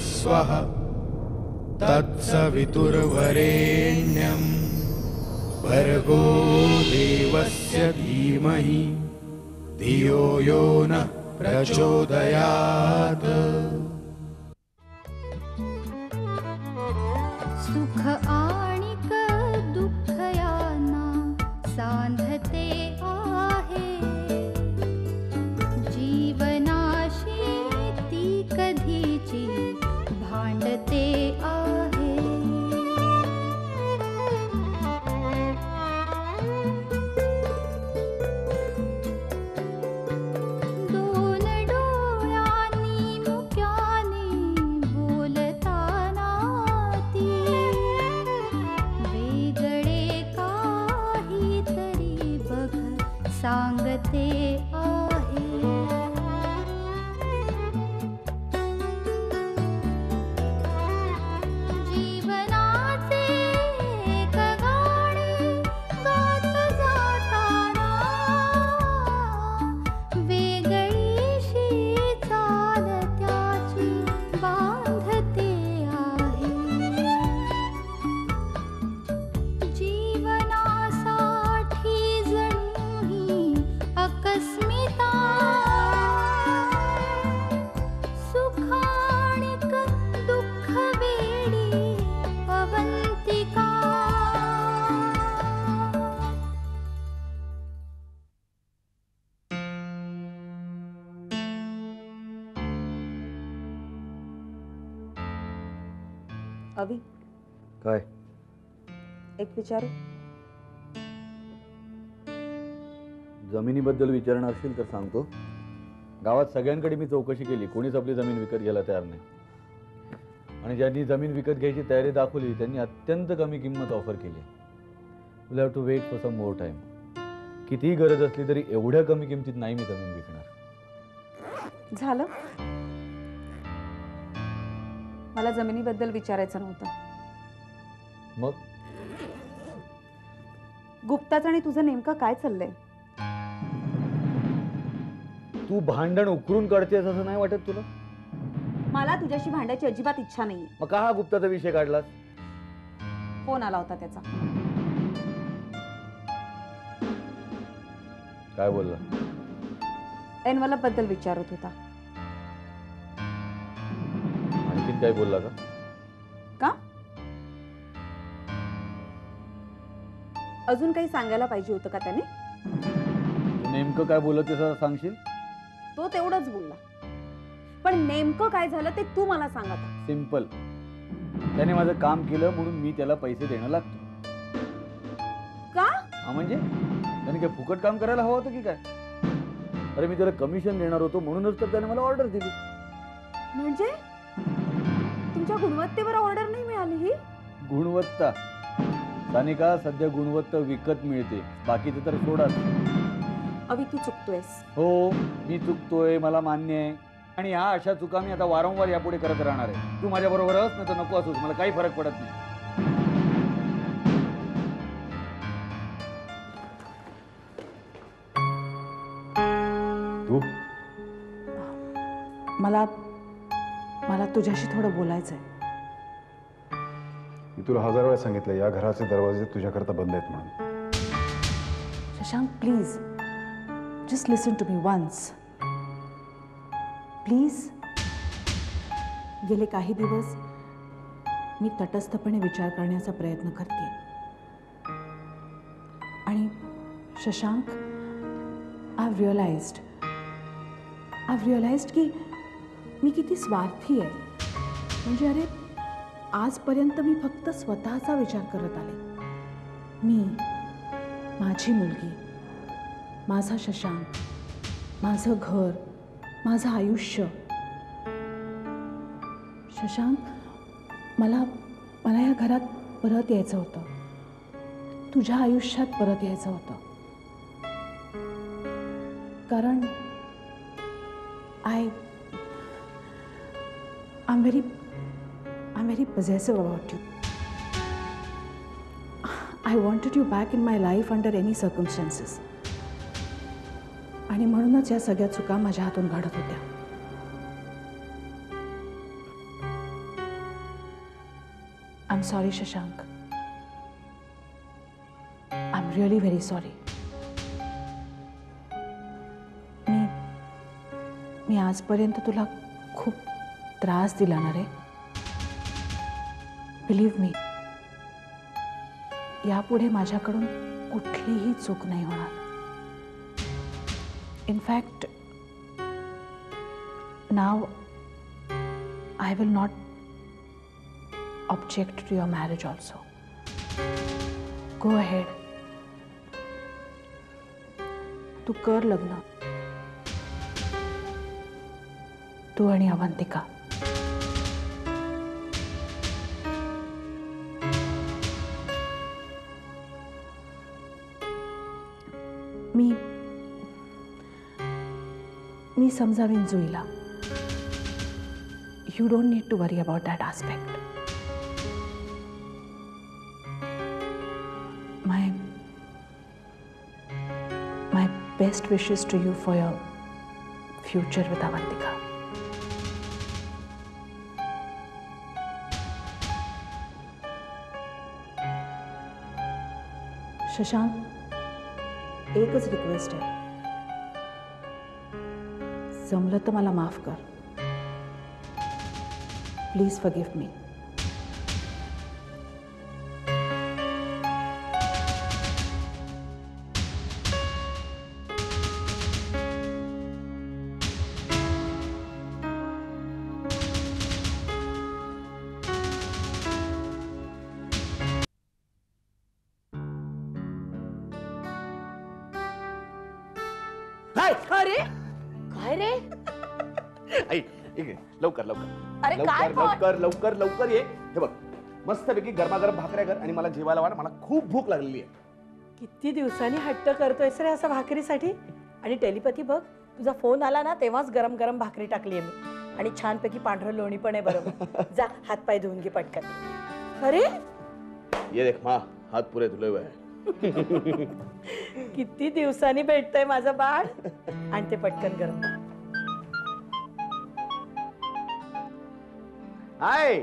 स्वः तत्सवितुर्वरेण्यं भर्गो देवस्य धीमहि धियो यो नः प्रचोदयात्। सुख आणिक दुःख यांना सांधते आहे, जीवनाशी ती कधीची भांडते आहे। दोन डोळ्यांनी मुक्याने बोलताना ती वेगळे काहीतरी बघ सांगते आहे। जीवनाचे एक गाणे गात जाताना वेगळीशी चाल त्याची बांधते आहे। जीवनासाठी जणू ही अकस्मिता, सुखाणिक दुःख वेडी अवंतिका। अवी, काय? एक विचारू? जमिनीबद्दल विचारणार असेल तर सांगतो. गावात सगळ्यांकडे मी चौकशी केली, कोणीच आपली जमीन विकत घ्यायला तयार नाही. आणि ज्यांनी जमीन विकत घ्यायची तयारी दाखवली त्यांनी अत्यंत कमी किंमत ऑफर केली. Will have to wait for some more time. कितीही गरज असली तरी एवढ्या कमी किमतीत नाही मी जमीन विकणार. झालं, मला जमिनीबद्दल विचारायचं नव्हतं. मग गुप्ताचं आणि तुझं नेमकं काय चाललंय? तू भांडण उकरून काढतेस असं नाही वाटत तुला? मला तुझ्याशी भांडायची अजिबात इच्छा नाहीये. मग का हा गुप्ताचा विषय काढलास? फोन आला होता त्याचा. काय बोलला? एनवलप बद्दल विचारत होता. आणखीन काय बोलला का? का? अजून काही सांगायला पाहिजे होतं का त्याने? तू नेमकं काय बोलत ते सांगशील? तो तेवढंच बोलला, पण नेमकं काय झालं ते तू मला सांग आता. सिंपल. त्याने माझं काम केलं म्हणून मी त्याला पैसे देणं लागतो. का? हा म्हणजे त्याने काय फुकट काम करायला हवं होतं की काय? अरे मी त्याला कमिशन देणार होतो म्हणूनच तर त्याने मला ऑर्डर दिली. म्हणजे तुमच्या गुणवत्तेवर ऑर्डर नाही मिळाली ही? गुणवत्ता सानिका, सध्या गुणवत्ता विकत मिळते, बाकीचं तर सोडा. अवी तू चुकतोयस. हो मी चुकतोय, मला मान्य आहे. आणि ह्या अशा चुका मी आता वारंवार यापुढे करत राहणार आहे. तू माझ्या बरोबर असं नाही तर नको असोस, मला काही फरक पडत नाही. तू मला मला तुझ्याशी थोडं बोलायचंय. मी तुला 1000 वेळा सांगितलं या घराचे दरवाजे तुझ्याकरता बंद आहेत म्हणून. Shashank please just listen to me once please. गेले काही दिवस मी तटस्थपणे विचार करण्याचा प्रयत्न करते. आणि शशांक, आय हॅव रिअलाइज्ड की मी किती स्वार्थी आहे. म्हणजे अरे आजपर्यंत मी फक्त स्वतःचा विचार करत आले. मी, माझी मुलगी, माझा शशांक, माझं घर, माझं आयुष्य. शशांक, मला या घरात परत यायचं होतं. तुझ्या आयुष्यात परत यायचं होतं. कारण I'm very possessive about you. I wanted you back in my life under any circumstances. आणि म्हणूनच या सगळ्या चुका माझ्या हातून घडत होत्या. I am sorry Shashank. I am really very sorry. मी आजपर्यंत तुला खूप त्रास दिला ना रे. बिलीव्ह मी, यापुढे माझ्याकडून कुठलीही चूक नाही होणार. In fact now I will not object to your marriage also. Go ahead. तू कर लग्न, तू आणि अवंतिका. मी समजावीन जुईला. You don't need to worry about that aspect. my best wishes to you for your future with Avantika. Shashank, एकच रिक्वेस्ट आहे. जमलं तर मला माफ कर. Please forgive me. अरे काय रे? आई ठीक आहे, लवकर लवकर अरे काय लवकर लवकर लवकर लवकर ये. हे बघ, मस्तपैकी गरमागरम भाकऱ्या कर आणि मला जेवायला वाढ. मला खूप भूक लागलेली आहे. किती दिवसांनी हट्ट करतोयस रे असं भाकरीसाठी? आणि टेलिपॅथी बघ, तुझा फोन आला ना तेव्हाच गरम गरम भाकरी टाकली आहे मी. आणि छानपैकी पांढरं लोणी पण आहे. बरोबर, जा हातपाय धुवून घे पटकन. अरे ये देख माँ, हाथ पूरे धुले हुए हैं. किती दिवसांनी भेटतंय माझं बाळ. आणि ते पटकन गरम. हाय.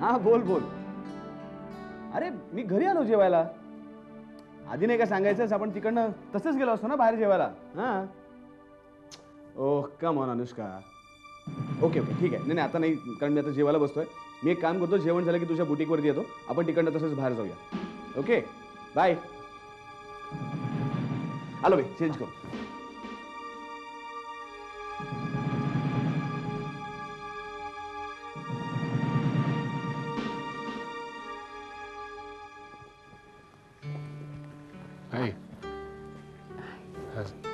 हा बोल बोल. अरे मी घरी आलो जेवायला. आधी नाही का सांगायचंच, आपण तिकडनं तसंच गेलो असतो ना बाहेर जेवायला. हा oh come on Anushka. Okay okay ठीक आहे. नाही आता नाही, कारण मी आता जेवायला बसतोय. मी एक काम करतो, जेवण झालं की तुझ्या बुटीकवरती येतो, आपण तिकडनं तसंच बाहेर जाऊया. Okay bye. आलो मी चेंज करू.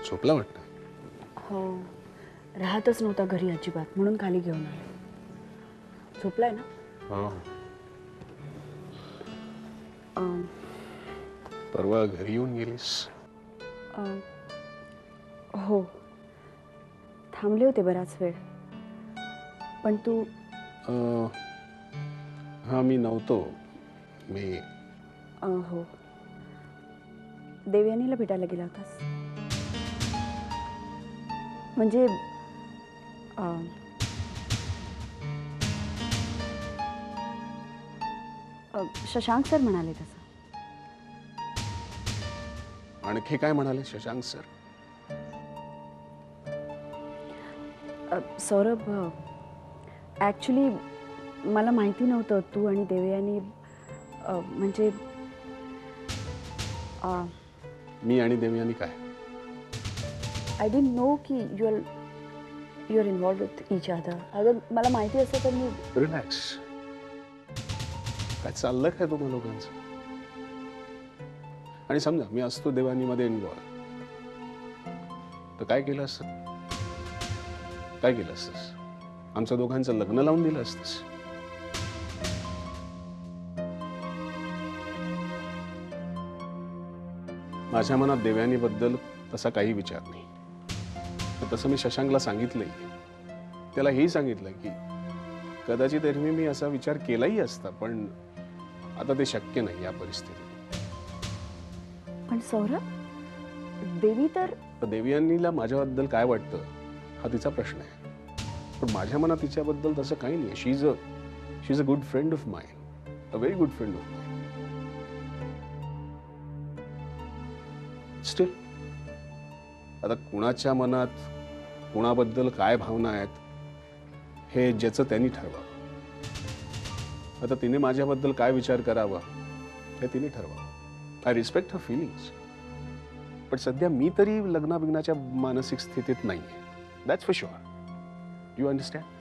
झोपला वाटतं. हो, राहतच नव्हता घरी अजिबात, म्हणून खाली घेऊन आले. झोपलाय ना? हो. परवा घरी येऊन गेलीस? हो, थांबले होते बराच वेळ. पण तू? हा मी नव्हतो. मी हो, देवयानीला भेटायला गेला होतास? म्हणजे शशांक सर म्हणाले तसं. आणखी काय म्हणाले शशांक सर? सौरभ, ॲक्च्युली मला माहिती नव्हतं तू आणि देवयानी म्हणजे मी आणि देवयानी काय? आय डिडंट नो की you are involved with each other. अगर मला माहिती असतं तर मी. रिलॅक्स. काय चाललं काय तुम्हा लोकांचं? आणि समजा मी असतो देवानीमध्ये इन्व्हॉल्व, तर काय केलं असतं? काय केलं असतंस? आमच्या दोघांचं लग्न लावून दिलं असतंस. माझ्या मनात देवयानीबद्दल तसा काही विचार नाही. तसं मी शशांकला सांगितलंय. त्याला हेही सांगितलं की कदाचित एरवी मी असा विचार केलाही असता, पण आता ते शक्य नाही या परिस्थितीत. पण सौरभ, देवी तर. देवयानीला माझ्याबद्दल काय वाटतं हा तिचा प्रश्न आहे, पण माझ्या मनात तिच्याबद्दल तसं काही नाही. She is a good friend of mine. A very good friend still आता कुणाच्या मनात कुणाबद्दल काय भावना आहेत हे ज्याचं त्यांनी ठरवावं. आता तिने माझ्याबद्दल काय विचार करावा हे तिने ठरवावं. I respect her feelings. पण सध्या मी तरी लग्नाबिग्नाच्या मानसिक स्थितीत नाहीये. That's for sure. You understand?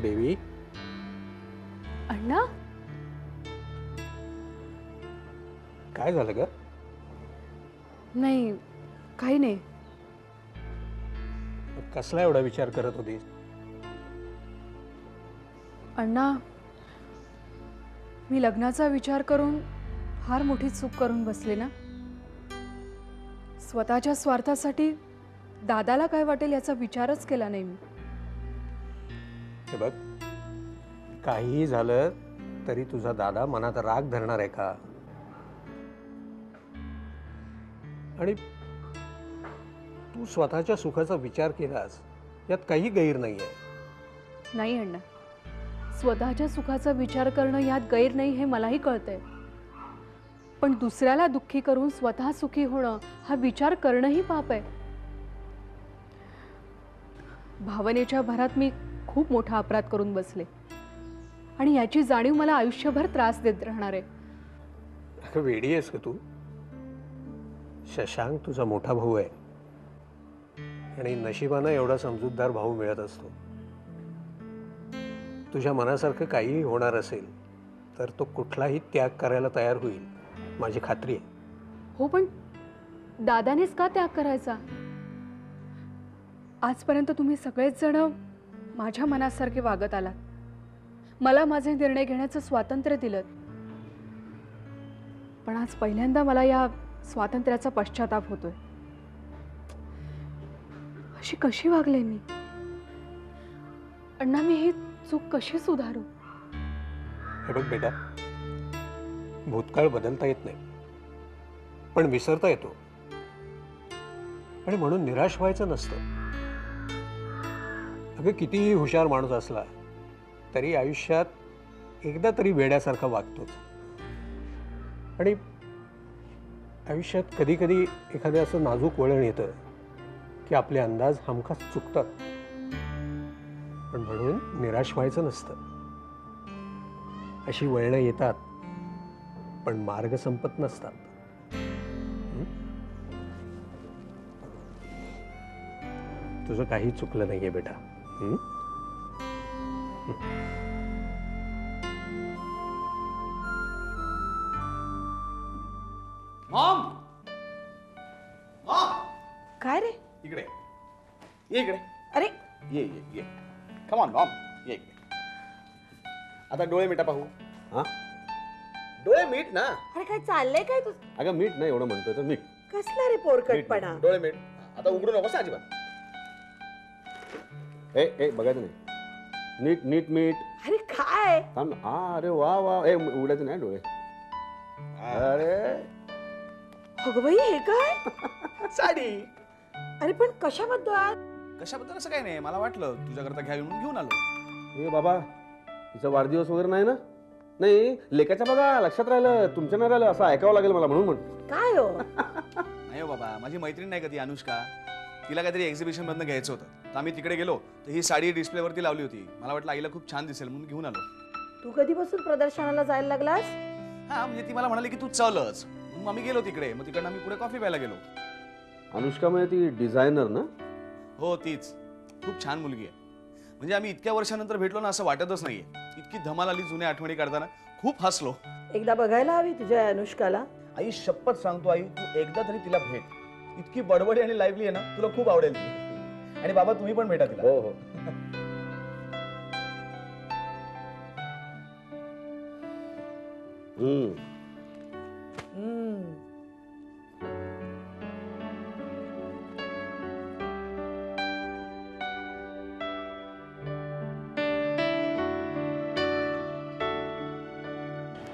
Baby Anna काय झालं ग? नाही काही नाही. कसला एवढा विचार करत होतीस? अण्णा मी लग्नाचा विचार करून फार मोठी चूक करून बसले ना. स्वतःच्या स्वार्थासाठी दादाला काय वाटेल याचा विचारच केला नाही मी. हे बघ, काहीही झालं तरी तुझा दादा मनात राग धरणार आहे का? आणि तू स्वतःच्या सुखाचा विचार केलास यात काही गैर नाहीये. नाही अण्णा, स्वतःच्या सुखाचा विचार करणं यात गैर नाही हे मलाही कळतंय. पण दुसऱ्याला दुःखी करून स्वतः सुखी होणं हा विचार करणंही पाप आहे. भावनेच्या भरात मी खूप मोठा अपराध करून बसले आणि याची जाणीव मला आयुष्यभर त्रास देत राहणार आहे. अगं वेडी आहेस का तू? शशांक तुझा मोठा भाऊ आहे आणि नशिबानं एवढा समजूतदार भाऊ मिळत असतो. तुझ्या मनासारखं काहीही होणार असेल तर तो कुठलाही त्याग करायला तयार होईल, माझी खात्री आहे. हो, पण दादानेच का त्याग करायचा? आजपर्यंत तुम्ही सगळेच जण माझ्या मनासारखे वागत आलात. मला माझे निर्णय घेण्याचं स्वातंत्र्य दिलं. पण आज पहिल्यांदा मला या स्वातंत्र्याचा पश्चाताप होतोय. अशी कशी वागले मी? अण्णा, मी ही चूक कशी सुधारू? हे बघ बेटा, भूतकाळ बदलता येत नाही पण विसरता येतो. आणि म्हणून निराश व्हायचं नसतं. अगं कितीही हुशार माणूस असला तरी आयुष्यात एकदा तरी वेड्यासारखा वागतोच. आणि आयुष्यात कधी कधी एखादं असं नाजूक वळण येतं की आपले अंदाज हमखास चुकतात. पण म्हणून निराश व्हायचं नसतं. अशी वळणं येतात पण मार्ग संपत नसतात. तुझं काही चुकलं नाहीये बेटा. मॉम, काय रे? इकडे ये. इकडे अरे ये ये ये. कम ऑन मॉम, ये इकडे. आता डोळे मिटा पाहू. हा, डोळे मीट ना. अरे काय चाललंय काय तुझं? अगं मीठ नाही एवढं म्हणतोय तर मीठ. कसला रे पोरकटपणा? डोळे मीट. आता उघडू नकोस अजिबात. ए बघायचं नाही. नीट नीट मीठ. अरे काय? थांब. अरे वा वा. ए उघडायचं नाही डोळे. अरे अगं बाई, हे काय? साडी. अरे पण कशाबद्दल? कशाबद्दल असं काही नाही. मला वाटलं तुझ्याकरता घ्यावी म्हणून घेऊन आलो. ए बाबा, तिचा वाढदिवस वगैरे नाही ना? नाही, लेकाच्या बघा लक्षात राहिलं, तुमच्या नाही राहिलं. असं ऐकावं लागेल मला म्हणून म्हणतो. काय हो? नाही हो बाबा, माझी मैत्रीण नाही का ती अनुष्का, तिला काहीतरी एक्झिबिशन मधनं घ्यायचं होतं. तर आम्ही तिकडे गेलो तर ही साडी डिस्प्लेवरती लावली होती. मला वाटलं आईला खूप छान दिसेल म्हणून घेऊन आलो. तू कधीपासून प्रदर्शनाला जायला लागलास? हा, म्हणजे ती मला म्हणाली की तू चलच. मग आम्ही गेलो तिकडे. मग तिकडनं आम्ही पुढे कॉफी प्यायला गेलो. अनुष्का म्हणजे ती डिझायनर ना? हो, तीच. खूप छान मुलगी आहे. म्हणजे आम्ही इतक्या वर्षानंतर भेटलो ना असं वाटतच नाहीये. इतकी धमाल आली जुन्या आठवणी काढताना. खूप हसलो. एकदा बघायला हवी तुझ्या अनुष्काला. आई शपथ सांगतो आई, तू एकदा तरी तिला भेट. इतकी बडबडी आणि लाईव्हली आहे ना, तुला खूप आवडेल ती. आणि बाबा तुम्ही पण भेटा तिला. हो हो.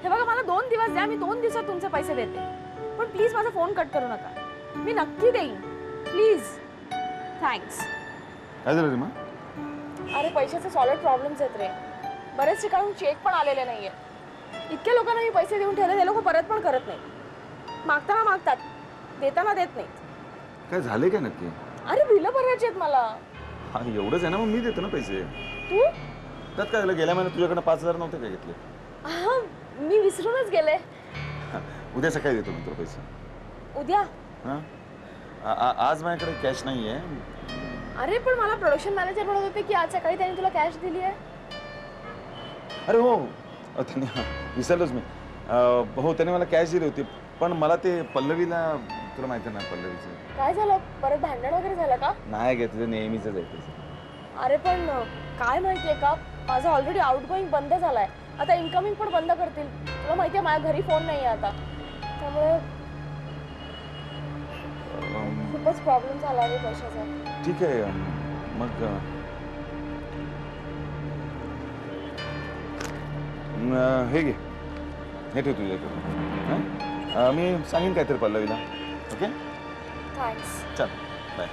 हे बघा, मला 2 दिवस द्या, मी 2 दिवसात तुमचे पैसे देते. पण प्लीज माझा फोन कट करू नका. मी नक्की देईन, प्लीज. थँक्स. काय झालं रीमा? अरे पैशाचे सॉलिड प्रॉब्लेम्स आहेत रे. बरेच ठिकाणून चेक पण आलेले नाहीये. इतक्या लोकांना मी पैसे देऊन ठेवले, ते लोक परत पण करत नाही. मागताना मागतात, देताना देत नाहीत. काय झाले काय नक्की? अरे बिलं भरायची आहेत मला. हा एवढंच आहे ना, मग मी देतो ना पैसे. तू? त्यात काय झालं, गेल्या महिन्यात तुझ्याकडनं 5,000 नव्हते काय घेतले? हा, मी विसरूनच गेले. उद्या सकाळी देतो मी तुला पैसे. उद्या? हा, आज माझ्याकडे कॅश नाही आहे. अरे पण मला प्रोडक्शन मॅनेजर म्हणत होते की आज सकाळी त्यांनी तुला कॅश दिली आहे. अरे हो, त्यांनी विसरलोच मी. हो, त्याने मला कॅश दिली होती, पण मला ते पल्लवीला, तुला माहिती ना पल्लवीचं काय झालं, परत भांडण वगैरे झालं का? नाही गे, तुझं नेहमीच आहे. अरे पण काय माहितीये का, माझं ऑलरेडी आउटगोईंग बंद झालाय. आता इनकमिंग पण बंद करतील. तुला माहितीये माझ्या घरी फोन नाहीये आता, त्यामुळे खूपच प्रॉब्लेम झाला आहे पैशाचा. ठीक आहे, मग हे घे, हे ठेव तुझ्याकडे. मी सांगेन काहीतरी पल्लवीला. Okay, thanks. चल बाय.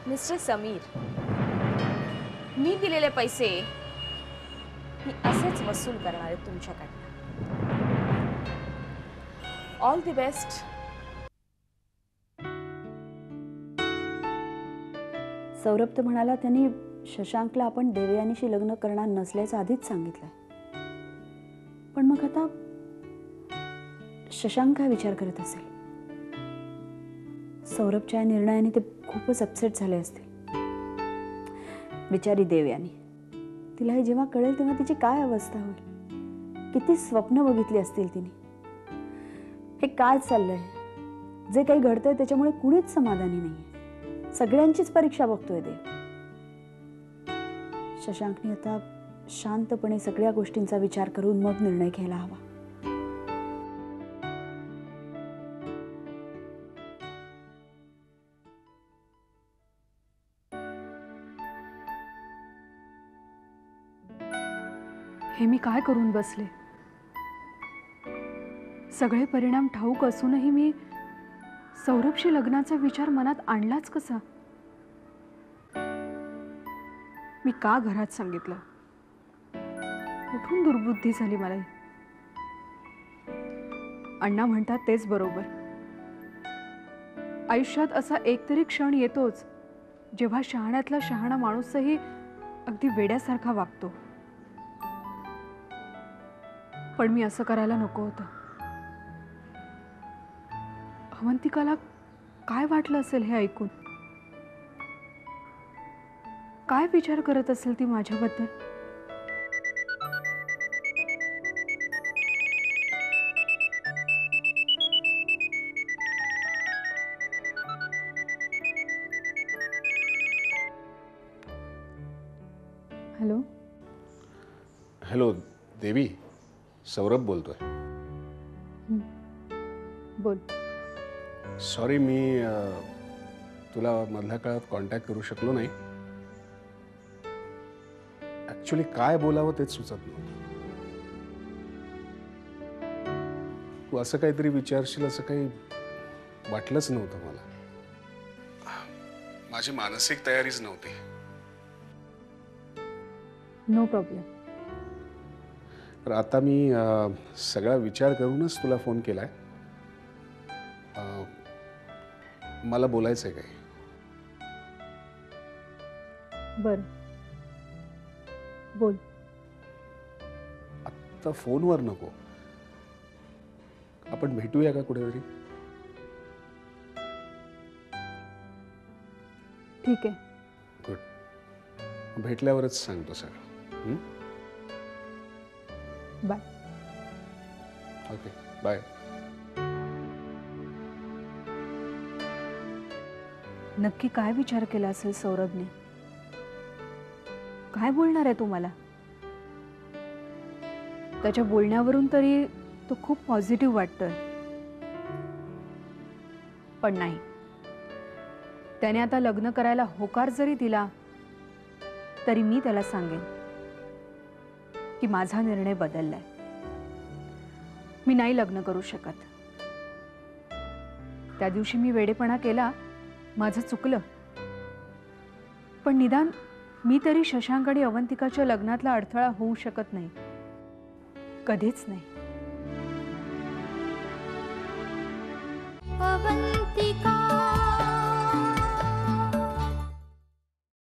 मिस्टर समीर, मी दिलेले पैसे मी असेच वसूल करणार आहे तुमच्याकडनं. All the best. सौरभ तर म्हणाला त्यांनी शशांकला आपण देवयानीशी लग्न करणार नसल्याचं आधीच सांगितलंय. पण मग आता शशांक काय विचार करत असेल? सौरभच्या निर्णयाने ते खूपच अपसेट झाले असतील. बिचारी देवयानी, तिला हे जेव्हा कळेल तेव्हा तिची काय अवस्था होईल. किती स्वप्न बघितली असतील तिने. हे काय चाललंय, जे काही घडतंय त्याच्यामुळे कुणीच समाधानी नाहीये. सगळ्यांचीच परीक्षा बघतोय देव. शशांकने आता शांतपणे सगळ्या गोष्टींचा विचार करून मग निर्णय घ्यायला हवा. हे मी काय करून बसले? सगळे परिणाम ठाऊक असूनही मी सौरभशी लग्नाचा विचार मनात आणलाच कसा? मी का घरात सांगितलं? कुठून दुर्बुद्धी झाली मला? अण्णा म्हणतात तेच बरोबर. आयुष्यात असा एकतरी क्षण येतोच जेव्हा शहाण्यातला शहाणा माणूसही अगदी वेड्यासारखा वागतो. पण मी असं करायला नको होतं. अवंतिकाला काय वाटलं असेल हे ऐकून? काय विचार करत असेल ती माझ्याबद्दल? हॅलो. हॅलो देवी, सौरभ बोलतोय. बोल. सॉरी, मी तुला मधल्या काळात कॉन्टॅक्ट करू शकलो नाही. ऍक्च्युली काय बोलावं तेच सुचत नव्हतं. तू असं काहीतरी विचारशील असं काही वाटलंच नव्हतं मला. माझी मानसिक तयारीच नव्हती. No problem. तर आता मी सगळा विचार करूनच तुला फोन केलाय. मला बोलायचंय काही. बर, बोल. आता फोनवर नको, आपण भेटूया का कुठेतरी? ठीक आहे. गुड. भेटल्यावरच सांगतो सगळं. बाय. Okay bye. नक्की काय विचार केला असेल सौरभने? काय बोलणार आहे तू मला? त्याच्या बोलण्यावरून तरी तो खूप पॉझिटिव्ह वाटतोय. पण नाही, त्याने आता लग्न करायला होकार जरी दिला तरी मी त्याला सांगेन की माझा निर्णय बदललाय. मी नाही लग्न करू शकत. त्या दिवशी मी वेडेपणा केला, माझं चुकलं. पण निदान मी तरी शशांक आणि अवंतिकाच्या लग्नातला अडथळा होऊ शकत नाही, कधीच नाही. अवंतिका